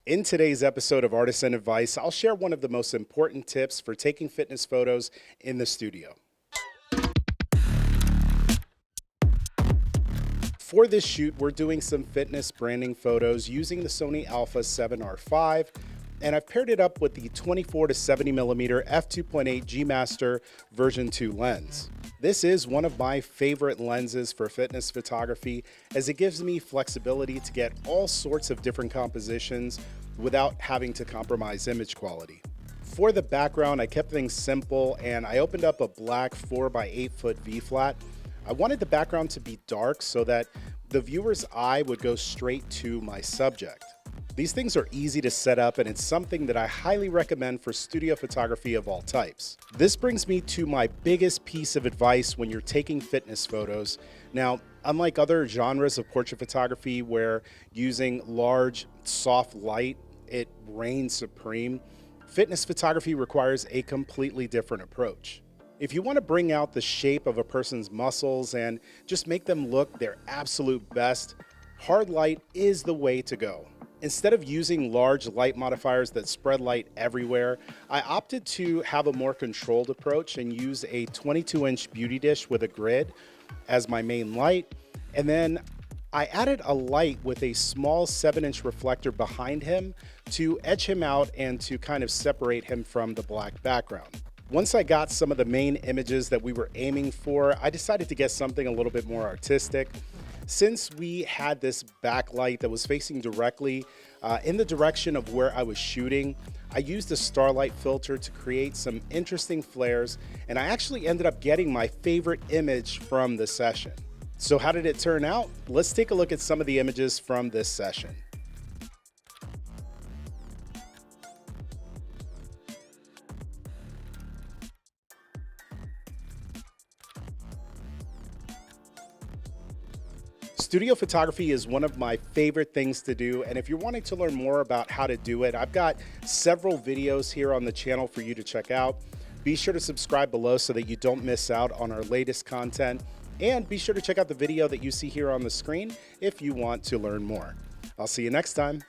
In today's episode of Artisan Advice, I'll share one of the most important tips for taking fitness photos in the studio. For this shoot, we're doing some fitness branding photos using the Sony Alpha 7R5, and I've paired it up with the 24 to 70 millimeter f2.8 G Master version 2 lens. This is one of my favorite lenses for fitness photography as it gives me flexibility to get all sorts of different compositions without having to compromise image quality. For the background, I kept things simple and I opened up a black 4x8 foot V-flat. I wanted the background to be dark so that the viewer's eye would go straight to my subject. These things are easy to set up and it's something that I highly recommend for studio photography of all types. This brings me to my biggest piece of advice when you're taking fitness photos. Now, unlike other genres of portrait photography where using large, soft light, it reigns supreme, fitness photography requires a completely different approach. If you want to bring out the shape of a person's muscles and just make them look their absolute best, hard light is the way to go. Instead of using large light modifiers that spread light everywhere, I opted to have a more controlled approach and use a 22-inch beauty dish with a grid as my main light. And then I added a light with a small 7-inch reflector behind him to edge him out and to kind of separate him from the black background. Once I got some of the main images that we were aiming for, I decided to get something a little bit more artistic. Since we had this backlight that was facing directly in the direction of where I was shooting, I used a starlight filter to create some interesting flares, and I actually ended up getting my favorite image from the session. So how did it turn out? Let's take a look at some of the images from this session. Studio photography is one of my favorite things to do, and if you're wanting to learn more about how to do it, I've got several videos here on the channel for you to check out. Be sure to subscribe below so that you don't miss out on our latest content, and be sure to check out the video that you see here on the screen if you want to learn more. I'll see you next time.